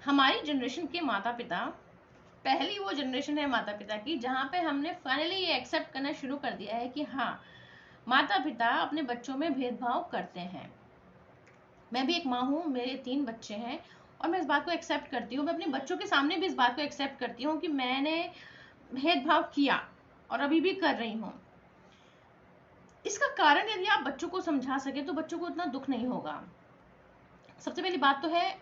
हमारी जनरेशन के माता पिता, पहली वो जनरेशन है माता पिता की जहाँ पे हमने फाइनली ये एक्सेप्ट करना शुरू कर दिया है कि हाँ, माता पिता अपने बच्चों में भेदभाव करते हैं। मैं भी एक माँ हूँ, मेरे 3 बच्चे हैं और मैं इस बात को एक्सेप्ट करती हूँ। मैं अपने बच्चों के सामने भी इस बात को एक्सेप्ट करती हूँ कि मैंने भेदभाव किया और अभी भी कर रही हूँ। इसका कारण यदि आप बच्चों को समझा सके तो बच्चों को इतना दुख नहीं होगा। सबसे पहली बात तो है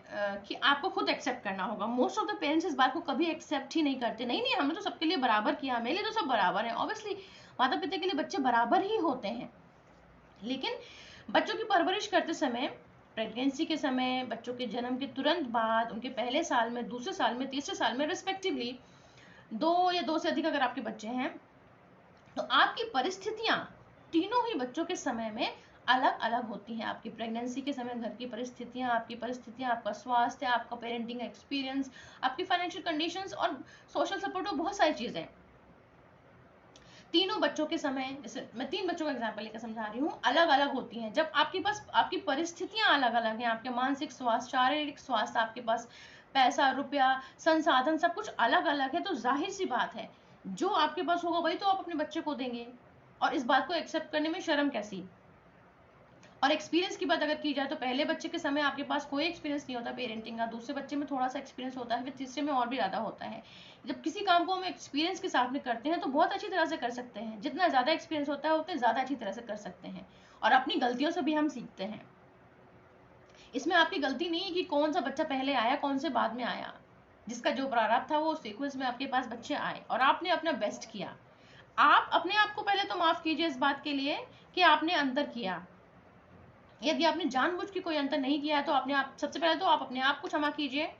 कि आपको खुद एक्सेप्ट करना होगा। मोस्ट ऑफ द पेरेंट्स इस बात को कभी एक्सेप्ट ही नहीं करते। नहीं नहीं, हमने तो सबके लिए बराबर किया, मेरे लिए तो सब बराबर है। ऑब्वियसली माता पिता के लिए बच्चे बराबर ही होते हैं, लेकिन बच्चों की परवरिश करते समय, प्रेगनेंसी के समय, बच्चों के जन्म के तुरंत बाद, उनके पहले साल में, दूसरे साल में, तीसरे साल में रिस्पेक्टिवली, 2 या 2 से अधिक अगर आपके बच्चे हैं तो आपकी परिस्थितियां तीनों ही बच्चों के समय में अलग अलग होती हैं। आपकी प्रेगनेंसी के समय घर की परिस्थितियां, आपका स्वास्थ्य, आपका पेरेंटिंग एक्सपीरियंस, आपकी फाइनेंशियल कंडीशंस और सोशल सपोर्ट और बहुत सारी चीजें तीनों बच्चों के समय, जैसे मैं 3 बच्चों का एग्जांपल लेकर समझा रही हूँ, अलग अलग होती हैं। जब आपके पास आपकी परिस्थितियां अलग अलग हैं, आपके मानसिक स्वास्थ्य, शारीरिक स्वास्थ्य, आपके पास पैसा रुपया संसाधन सब कुछ अलग अलग है, तो जाहिर सी बात है जो आपके पास होगा वही तो आप अपने बच्चे को देंगे। और इस बात को एक्सेप्ट करने में शर्म कैसी। और एक्सपीरियंस की बात अगर की जाए तो पहले बच्चे के समय आपके पास कोई एक्सपीरियंस नहीं होता पेरेंटिंग का, दूसरे बच्चे में थोड़ा सा एक्सपीरियंस होता है, फिर तीसरे में और भी ज्यादा होता है। जब किसी काम को हम एक्सपीरियंस के साथ में करते हैं तो बहुत अच्छी तरह से कर सकते हैं। जितना ज्यादा एक्सपीरियंस होता है उतने ज्यादा अच्छी तरह से कर सकते हैं, और अपनी गलतियों से भी हम सीखते हैं। इसमें आपकी गलती नहीं है कि कौन सा बच्चा पहले आया कौन से बाद में आया। जिसका जो प्रारब्ध था वो सीक्वेंस में आपके पास बच्चे आए और आपने अपना बेस्ट किया। आप अपने आप को पहले तो माफ कीजिए इस बात के लिए कि आपने अंतर किया। यदि आपने जानबूझ के कोई अंतर नहीं किया है तो आपने सबसे पहले तो आप अपने आप को क्षमा कीजिए,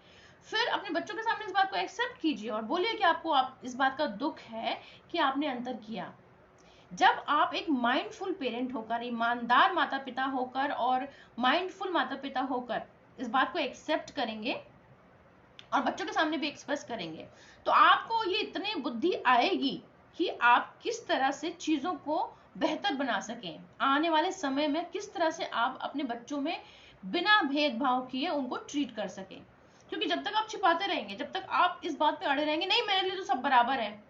फिर अपने बच्चों के सामने इस बात को एक्सेप्ट कीजिए और बोलिए कि आपको इस बात का दुख है कि आपने अंतर किया। जब आप एक माइंडफुल पेरेंट होकर, ईमानदार माता पिता होकर और माइंडफुल माता पिता होकर इस बात को एक्सेप्ट करेंगे और बच्चों के सामने भी एक्सप्रेस करेंगे, तो आपको ये इतनी बुद्धि आएगी कि आप किस तरह से चीजों को बेहतर बना सकें। आने वाले समय में किस तरह से आप अपने बच्चों में बिना भेदभाव किए उनको ट्रीट कर सकें। क्योंकि जब तक आप छिपाते रहेंगे, जब तक आप इस बात पे अड़े रहेंगे, नहीं मेरे लिए तो सब बराबर है,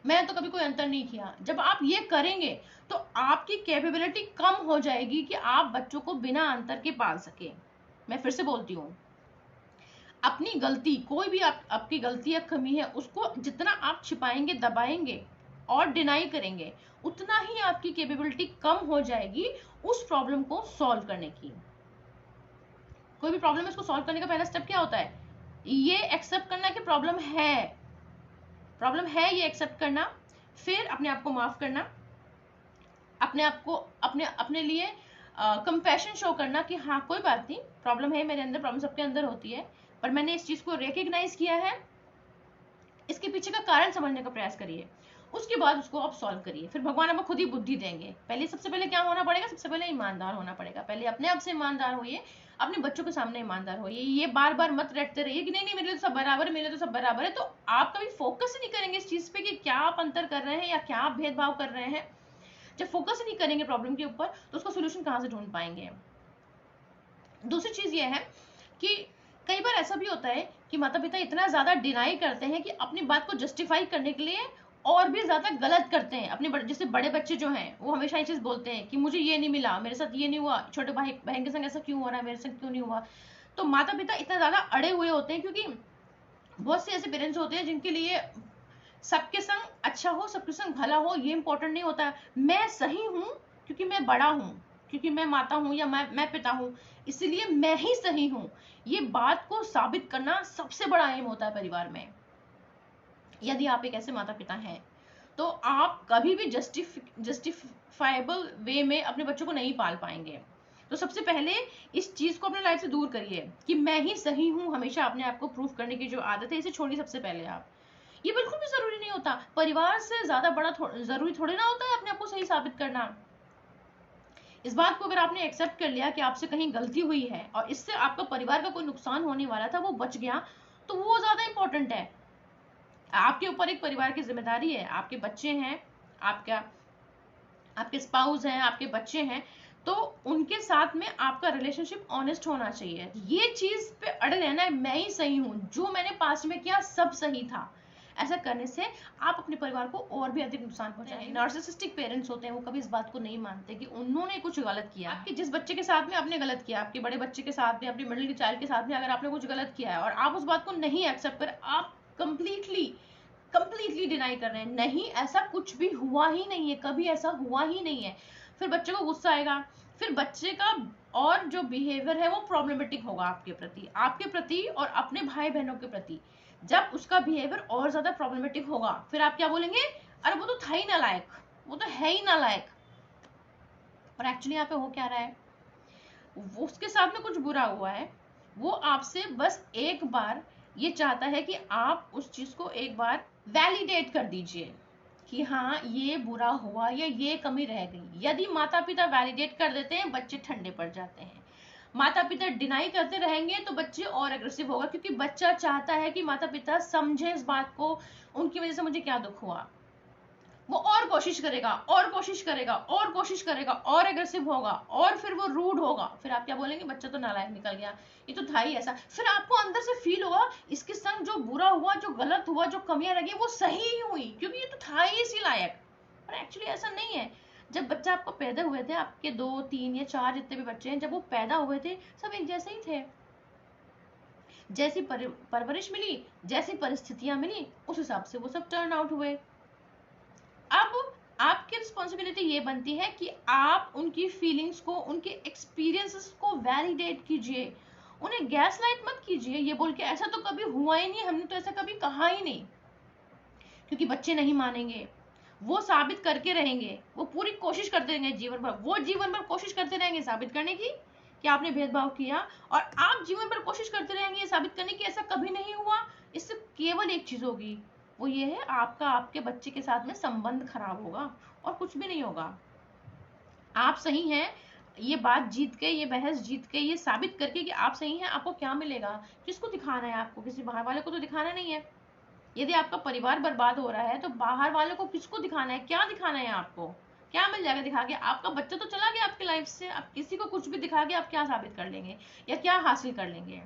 मैंने तो कभी कोई अंतर नहीं किया, जब आप ये करेंगे तो आपकी कैपेबिलिटी कम हो जाएगी कि आप बच्चों को बिना अंतर के पाल सके। मैं फिर से बोलती हूँ, अपनी गलती, कोई भी आपकी गलती या कमी है, उसको जितना आप छिपाएंगे, दबाएंगे और डिनाई करेंगे, उतना ही आपकी कैपेबिलिटी कम हो जाएगी उस प्रॉब्लम को सॉल्व करने की। कोई भी प्रॉब्लम है, उसको सॉल्व करने का पहला स्टेप क्या होता है? ये एक्सेप्ट करना कि प्रॉब्लम है, ये एक्सेप्ट करना, फिर अपने आप को माफ करना, अपने आप को अपने लिए कंपैशन शो करना कि हाँ कोई बात नहीं, प्रॉब्लम है मेरे अंदर, प्रॉब्लम सबके अंदर होती है, पर मैंने इस चीज को रिकॉग्नाइज किया है, इसके पीछे का कारण समझने का प्रयास करिए, उसके बाद उसको आप सॉल्व करिए, फिर भगवान आपको खुद ही बुद्धि देंगे। पहले सबसे पहले क्या होना पड़ेगा? सबसे पहले ईमानदार होना पड़ेगा। पहले अपने आप से ईमानदार होइए, अपने बच्चों के सामने ईमानदार होइए। ये बार बार मत रटते रहिए कि नहीं नहीं मेरे लिए तो सब बराबर है, मेरे लिए तो सब बराबर है। तो आप कभी फोकस ही नहीं करेंगे इस चीज पे कि क्या आप अंतर कर रहे हैं या क्या आप भेदभाव कर रहे हैं। जब फोकस ही नहीं करेंगे प्रॉब्लम के ऊपर तो उसका सोल्यूशन कहाँ से ढूंढ पाएंगे। दूसरी चीज ये है कि कई बार ऐसा भी होता है कि माता पिता इतना ज्यादा डिनाई करते हैं कि अपनी बात को जस्टिफाई करने के लिए और भी ज्यादा गलत करते हैं। अपने जैसे बड़े बच्चे जो हैं वो हमेशा ये चीज बोलते हैं कि मुझे ये नहीं मिला, मेरे साथ ये नहीं हुआ, छोटे भाई बहन के संग ऐसा क्यों हो रहा है, मेरे संग क्यों नहीं हुआ। तो माता पिता इतना ज्यादा अड़े हुए होते हैं क्योंकि बहुत से ऐसे पेरेंट्स होते हैं जिनके लिए सबके संग अच्छा हो, सबके संग भला हो, ये इंपॉर्टेंट नहीं होता। मैं सही हूं क्योंकि मैं बड़ा हूं, क्योंकि मैं माता हूं या मैं पिता हूं, इसलिए मैं ही सही हूं। ये बात को साबित करना सबसे बड़ा एम होता है परिवार में। यदि आप एक ऐसे माता पिता हैं तो आप कभी भी जस्टिफाइबल वे में अपने बच्चों को नहीं पाल पाएंगे। तो सबसे पहले इस चीज को अपने लाइफ से दूर करिए कि मैं ही सही हूं, हमेशा अपने आप को प्रूफ करने की जो आदत है इसे छोड़िए सबसे पहले आप। ये बिल्कुल भी जरूरी नहीं होता, परिवार से ज्यादा बड़ा जरूरी थोड़ी ना होता है अपने आप को सही साबित करना। इस बात को अगर आपने एक्सेप्ट कर लिया कि आपसे कहीं गलती हुई है और इससे आपका परिवार का कोई नुकसान होने वाला था, वो बच गया, तो वो ज्यादा इंपॉर्टेंट है। आपके ऊपर एक परिवार की जिम्मेदारी है, आपके बच्चे हैं, आपके स्पाउस हैं, आपके बच्चे हैं, तो उनके साथ में आपका रिलेशनशिप ऑनेस्ट होना चाहिए। ये चीज पे अड़े रहना है मैं ही सही हूँ, जो मैंने पास्ट में किया सब सही था, ऐसा करने से आप अपने परिवार को और भी अधिक नुकसान पहुंचाएंगे। नार्सिसिस्टिक पेरेंट्स होते हैं वो कभी इस बात को नहीं मानते कि उन्होंने कुछ गलत किया। आपके जिस बच्चे के साथ में आपने गलत किया, आपके बड़े बच्चे के साथ में, अपने मिडिल के चाइल्ड के साथ में अगर आपने कुछ गलत किया है और आप उस बात को नहीं एक्सेप्ट कर, आप कंप्लीटली डिनाई कर रहे हैं, नहीं ऐसा कुछ भी हुआ ही नहीं है, कभी ऐसा हुआ ही नहीं है, फिर बच्चे को गुस्सा आएगा, फिर बच्चे का और जो बिहेवियर है वो प्रॉब्लमेटिक होगा आपके प्रति और अपने भाई बहनों के प्रति। जब उसका बिहेवियर और ज्यादा प्रॉब्लमेटिक होगा, फिर आप क्या बोलेंगे, अरे वो तो था ही नालायक, वो तो है ही नालायक। और एक्चुअली यहाँ पे हो क्या रहा है, उसके साथ में कुछ बुरा हुआ है, वो आपसे बस एक बार ये चाहता है कि आप उस चीज को एक बार वैलिडेट कर दीजिए कि हाँ ये बुरा हुआ या ये कमी रह गई। यदि माता पिता वैलिडेट कर देते हैं, बच्चे ठंडे पड़ जाते हैं। माता पिता डिनाई करते रहेंगे तो बच्चे और एग्रेसिव होगा, क्योंकि बच्चा चाहता है कि माता पिता समझे इस बात को, उनकी वजह से मुझे क्या दुख हुआ। वो और कोशिश करेगा और कोशिश करेगा और कोशिश करेगा और एग्रेसिव होगा और फिर वो रूड होगा। फिर आप क्या बोलेंगे, बच्चा तो नालायक निकल गया, ये तो था ही ऐसा। फिर आपको अंदर से फील होगा इसके संग जो बुरा हुआ, जो गलत हुआ, जो कमियां लगी वो सही ही हुई, क्योंकि ये तो था ही इसी लायक। पर एक्चुअली ऐसा नहीं है। जब बच्चा आपको पैदा हुए थे, आपके 2, 3 या 4 जितने भी बच्चे हैं, जब वो पैदा हुए थे सब एक जैसे ही थे। जैसी परवरिश मिली, जैसी परिस्थितियां मिली, उस हिसाब से वो सब टर्न आउट हुए। अब आपकी रिस्पॉन्सिबिलिटी ये बनती है कि आप उनकी फीलिंग्स को, उनके एक्सपीरियंसेस को वैलिडेट कीजिए, उन्हें गैस लाइट मत कीजिए ये बोल के ऐसा तो कभी हुआ ही नहीं, हमने तो ऐसा कभी कहा ही नहीं। क्योंकि बच्चे नहीं मानेंगे, वो साबित करके रहेंगे, वो पूरी कोशिश करते रहेंगे जीवन भर, वो जीवन भर कोशिश करते रहेंगे साबित करने की कि आपने भेदभाव किया, और आप जीवन भर कोशिश करते रहेंगे साबित करने की ऐसा कभी नहीं हुआ। इससे केवल एक चीज होगी, वो ये है आपका आपके बच्चे के साथ में संबंध खराब होगा और कुछ भी नहीं होगा। आप सही हैं, ये बात जीत के, ये बहस जीत के, ये साबित करके कि आप सही हैं, आपको क्या मिलेगा, किसको दिखाना है, आपको किसी बाहर वाले को तो दिखाना नहीं है। यदि आपका परिवार बर्बाद हो रहा है तो बाहर वाले को किसको दिखाना है, क्या दिखाना है, आपको क्या मिल जाएगा दिखा के? आपका बच्चा तो चला गया आपकी लाइफ से, आप किसी को कुछ भी दिखा के आप क्या साबित कर लेंगे या क्या हासिल कर लेंगे।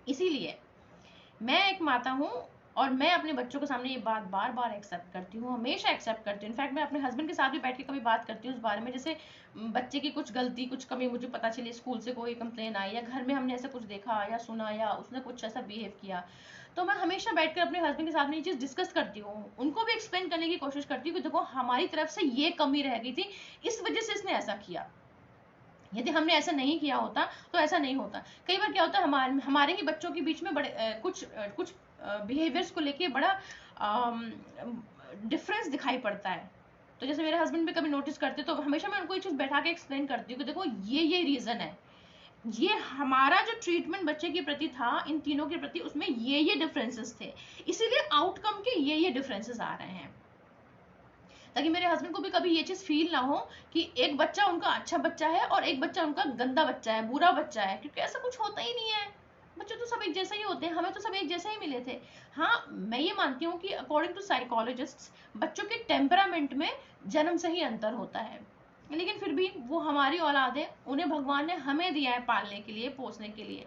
इसीलिए मैं एक माता हूँ और मैं अपने बच्चों के सामने ये बात बार बार एक्सेप्ट करती हूँ, हमेशा एक्सेप्ट करती हूँ। इनफैक्ट मैं अपने हस्बैंड के साथ भी बैठ के कभी बात करती हूँ उस बारे में, जैसे बच्चे की कुछ गलती, कुछ कमी मुझे पता चली, स्कूल से कोई कंप्लेन आई या घर में हमने ऐसा कुछ देखा या सुना या उसने कुछ ऐसा बिहेव किया, तो मैं हमेशा बैठकर अपने हस्बैंड के साथ में ये चीज डिस्कस करती हूँ, उनको भी एक्सप्लेन करने की कोशिश करती हूँ कि देखो हमारी तरफ से ये कमी रह गई थी, इस वजह से इसने ऐसा किया, यदि हमने ऐसा नहीं किया होता तो ऐसा नहीं होता। कई बार क्या होता है, हमारे ही बच्चों के बीच में बड़े कुछ बिहेवियर्स को लेके बड़ा डिफरेंस दिखाई पड़ता है। तो जैसे मेरे हस्बैंड भी कभी नोटिस करते तो हमेशा मैं उनको ये चीज बैठा के एक्सप्लेन करती हूँ कि देखो ये रीजन है, ये हमारा जो ट्रीटमेंट बच्चे के प्रति था, इन तीनों के प्रति, उसमें ये डिफरेंसेस थे, इसीलिए आउटकम के ये डिफरेंसेस आ रहे हैं, ताकि मेरे हस्बैंड को भी कभी ये चीज फील ना हो कि एक बच्चा उनका अच्छा बच्चा है और एक बच्चा उनका गंदा बच्चा है, बुरा बच्चा है, क्योंकि ऐसा कुछ होता ही नहीं है। बच्चे तो सब एक जैसे ही होते हैं, हमें तो सब एक जैसे ही मिले थे। हाँ, मैं ये मानती हूँ कि अकॉर्डिंग टू साइकोलॉजिस्ट्स बच्चों के टेम्परामेंट में जन्म से ही अंतर होता है, लेकिन फिर भी वो हमारी औलाद है, उन्हें भगवान ने हमें दिया है पालने के लिए, पोसने के लिए।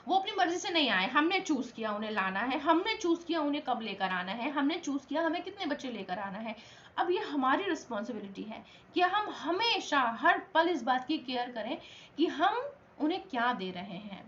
वो अपनी मर्जी से नहीं आए, हमने चूज किया उन्हें लाना है, हमने चूज किया उन्हें कब लेकर आना है, हमने चूज किया हमें कितने बच्चे लेकर आना है। अब ये हमारी रिस्पॉन्सिबिलिटी है कि हम हमेशा हर पल इस बात की केयर करें कि हम उन्हें क्या दे रहे हैं।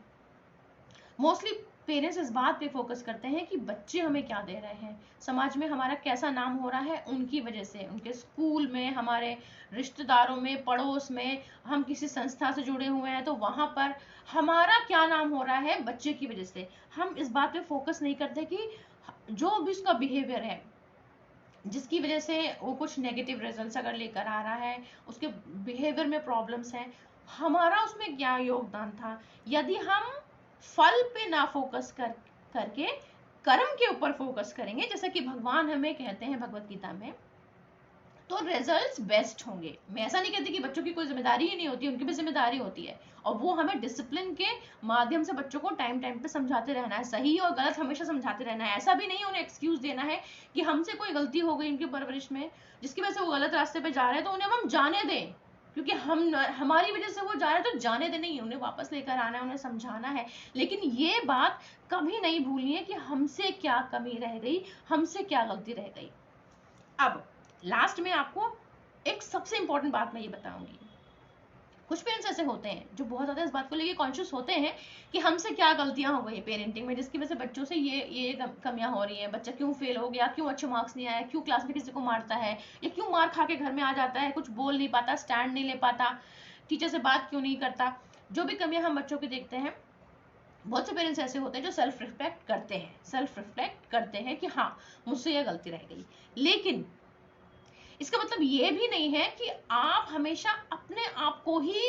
मोस्टली पेरेंट्स इस बात पे फोकस करते हैं कि बच्चे हमें क्या दे रहे हैं, समाज में हमारा कैसा नाम हो रहा है उनकी वजह से, उनके स्कूल में, हमारे रिश्तेदारों में, पड़ोस में, हम किसी संस्था से जुड़े हुए हैं तो वहां पर हमारा क्या नाम हो रहा है बच्चे की वजह से। हम इस बात पे फोकस नहीं करते कि जो भी उसका बिहेवियर है, जिसकी वजह से वो कुछ नेगेटिव रिजल्ट्स अगर लेकर आ रहा है, उसके बिहेवियर में प्रॉब्लम्स हैं, हमारा उसमें क्या योगदान था। यदि हम फल पे ना फोकस करके कर्म के ऊपर फोकस करेंगे, जैसा कि भगवान हमें कहते हैं भगवत गीता में, तो रिजल्ट्स बेस्ट होंगे। मैं ऐसा नहीं कहती कि बच्चों की कोई जिम्मेदारी ही नहीं होती, उनकी भी जिम्मेदारी होती है, और वो हमें डिसिप्लिन के माध्यम से बच्चों को टाइम टाइम पे समझाते रहना है, सही और गलत हमेशा समझाते रहना है। ऐसा भी नहीं उन्हें एक्सक्यूज देना है कि हमसे कोई गलती हो गई उनकी परवरिश में जिसकी वजह से वो गलत रास्ते पे जा रहे हैं, तो उन्हें हम जाने दें, क्योंकि हमारी वजह से वो जा रहे हैं, तो जाने देने ही, उन्हें वापस लेकर आना है, उन्हें समझाना है। लेकिन ये बात कभी नहीं भूलनी है कि हमसे क्या कमी रह गई, हमसे क्या गलती रह गई। अब लास्ट में आपको एक सबसे इंपॉर्टेंट बात मैं ये बताऊंगी। कुछ पेरेंट्स ऐसे होते हैं जो बहुत ज्यादा इस बात को लेके कॉन्शियस होते हैं कि हमसे क्या गलतियां हो गई पेरेंटिंग में जिसकी वजह से बच्चों से ये कमियां हो रही हैं, बच्चा क्यों फेल हो गया, क्यों अच्छे मार्क्स नहीं आया, क्यों क्लास में किसी को मारता है, या क्यों मार खा के घर में आ जाता है, कुछ बोल नहीं पाता, स्टैंड नहीं ले पाता, टीचर से बात क्यों नहीं करता। जो भी कमियां हम बच्चों की देखते हैं, बहुत से पेरेंट्स ऐसे होते हैं जो सेल्फ रिफ्लेक्ट करते हैं कि हाँ मुझसे यह गलती रह गई। लेकिन इसका मतलब ये भी नहीं है कि आप हमेशा अपने आप को ही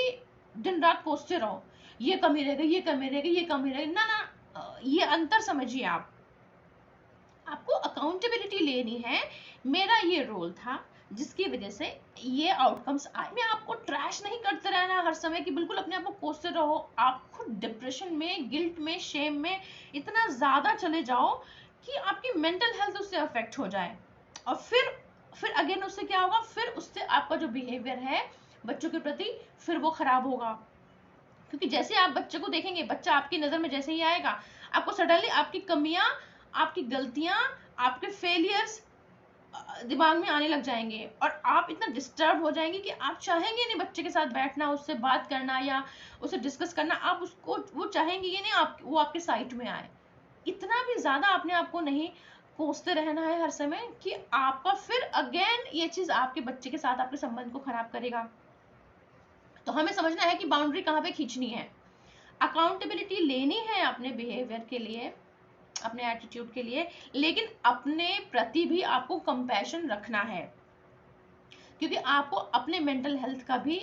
दिन रात कोसते रहो, ये कमी रह गई, ये कमी रह गई, ये कमी रह गई। ना ना, ये अंतर समझिए। आपको अकाउंटेबिलिटी लेनी है। मेरा ये रोल था जिसकी वजह से ये आउटकम्स आए। मैं आपको ट्रैश नहीं करते रहना हर समय कि बिल्कुल अपने आप को कोसते रहो, आप खुद डिप्रेशन में, गिल्ट में, शेम में इतना ज्यादा चले जाओ कि आपकी मेंटल हेल्थ उससे अफेक्ट हो जाए, और फिर अगेन उससे क्या होगा, फिर उससे आपका जो बिहेवियर है बच्चों के प्रति फिर वो खराब होगा। क्योंकि जैसे आप बच्चे को देखेंगे, बच्चा आपकी नजर में जैसे ही आएगा, आपको सडनली आपकी कमियां, आपकी गलतियां, आपके फेलियर्स दिमाग में आने लग जाएंगे, और आप इतना डिस्टर्ब हो जाएंगे कि आप चाहेंगे नहीं बच्चे के साथ बैठना, उससे बात करना या उसे डिस्कस करना। आप उसको, वो चाहेंगे ये नहीं वो आपके साइट में आए। इतना भी ज्यादा आपने आपको नहीं कोसते रहना है हर समय कि आपका फिर अगेन ये चीज आपके बच्चे के साथ आपके संबंध को खराब करेगा। तो हमें समझना है कि बाउंड्री कहाँ पे खींचनी है। अकाउंटेबिलिटी लेनी है अपने बिहेवियर के लिए, अपने एटीट्यूड के लिए, लेकिन अपने प्रति भी आपको कंपैशन रखना है, क्योंकि आपको अपने मेंटल हेल्थ का भी,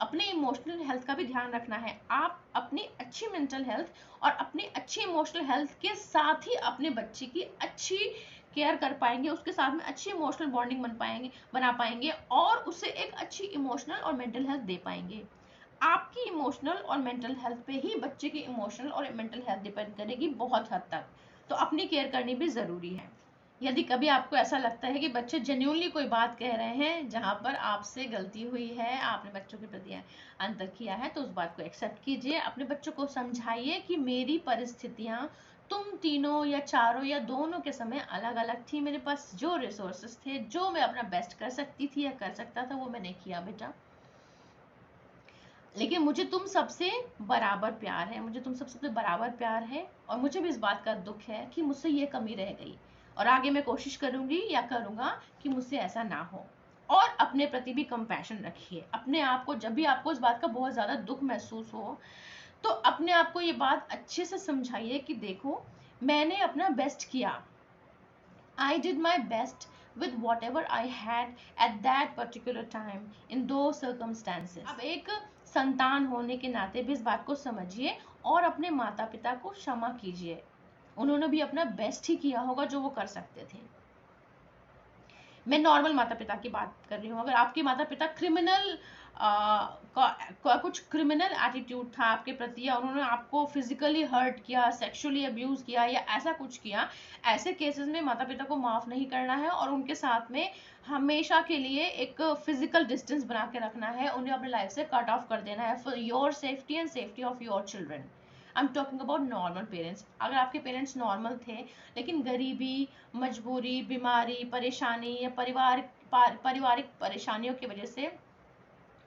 अपने इमोशनल हेल्थ का भी ध्यान रखना है। आप अपनी अच्छी मेंटल हेल्थ और अपनी अच्छी इमोशनल हेल्थ के साथ ही अपने बच्चे की अच्छी केयर कर पाएंगे, उसके साथ में अच्छी इमोशनल बॉन्डिंग बना पाएंगे, और उसे एक अच्छी इमोशनल और मेंटल हेल्थ दे पाएंगे। आपकी इमोशनल और मेंटल हेल्थ पे ही बच्चे की इमोशनल और मेंटल हेल्थ डिपेंड करेगी बहुत हद तक। तो अपनी केयर करनी भी जरूरी है। यदि कभी आपको ऐसा लगता है कि बच्चे जेन्युइनली कोई बात कह रहे हैं जहां पर आपसे गलती हुई है, आपने बच्चों के प्रति अंतर किया है, तो उस बात को एक्सेप्ट कीजिए। अपने बच्चों को समझाइए कि मेरी परिस्थितियां तुम तीनों या चारों या दोनों के समय अलग अलग थी। मेरे पास जो रिसोर्सेस थे, जो मैं अपना बेस्ट कर सकती थी या कर सकता था, वो मैंने किया बेटा। लेकिन मुझे तुम सबसे बराबर प्यार है, मुझे तुम सबसे बराबर प्यार है, और मुझे भी इस बात का दुख है कि मुझसे ये कमी रह गई, और आगे मैं कोशिश करूंगी या करूंगा कि मुझसे ऐसा ना हो। और अपने प्रति भी कंपैशन रखिए। अपने आप को, जब भी आपको इस बात का बहुत ज्यादा दुख महसूस हो, तो अपने आप को ये बात अच्छे से समझाइए कि देखो, मैंने अपना बेस्ट किया, I did my best with whatever I had at that particular time in those circumstances. अब एक संतान होने के नाते भी इस बात को समझिए और अपने माता पिता को क्षमा कीजिए। उन्होंने भी अपना बेस्ट ही किया होगा जो वो कर सकते थे। मैं नॉर्मल माता पिता की बात कर रही हूँ। अगर आपके माता पिता क्रिमिनल कुछ क्रिमिनल एटीट्यूड था आपके प्रति, या उन्होंने आपको फिजिकली हर्ट किया, सेक्सुअली अब्यूज किया, या ऐसा कुछ किया, ऐसे केसेस में माता पिता को माफ नहीं करना है, और उनके साथ में हमेशा के लिए एक फिजिकल डिस्टेंस बना के रखना है, उन्हें अपने लाइफ से कट ऑफ कर देना है, for your safety and safety of your children. I am talking about normal parents. अगर आपके पेरेंट्स नॉर्मल थे, लेकिन गरीबी, मजबूरी, बीमारी, परेशानी या पारिवारिक परेशानियों की वजह से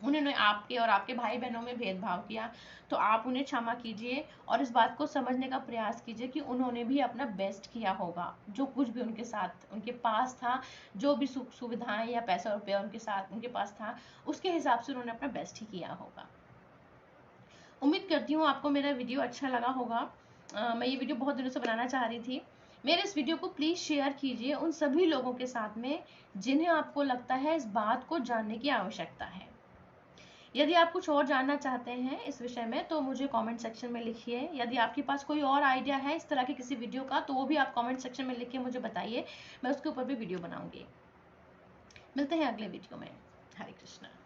उन्होंने आपके और आपके भाई बहनों में भेदभाव किया, तो आप उन्हें क्षमा कीजिए और इस बात को समझने का प्रयास कीजिए कि उन्होंने भी अपना बेस्ट किया होगा। जो कुछ भी उनके साथ, उनके पास था, जो भी सुख सुविधाएं या पैसा रुपया उनके साथ, उनके पास था, उसके हिसाब से उन्होंने अपना बेस्ट ही किया होगा। उम्मीद करती हूँ आपको मेरा वीडियो अच्छा लगा होगा। मैं ये वीडियो बहुत दिनों से बनाना चाह रही थी। मेरे इस वीडियो को प्लीज शेयर कीजिए उन सभी लोगों के साथ में जिन्हें आपको लगता है इस बात को जानने की आवश्यकता है। यदि आप कुछ और जानना चाहते हैं इस विषय में, तो मुझे कमेंट सेक्शन में लिखिए। यदि आपके पास कोई और आइडिया है इस तरह के किसी वीडियो का, तो वो भी आप कमेंट सेक्शन में लिख के मुझे बताइए, मैं उसके ऊपर भी वीडियो बनाऊंगी। मिलते हैं अगले वीडियो में। हरे कृष्णा।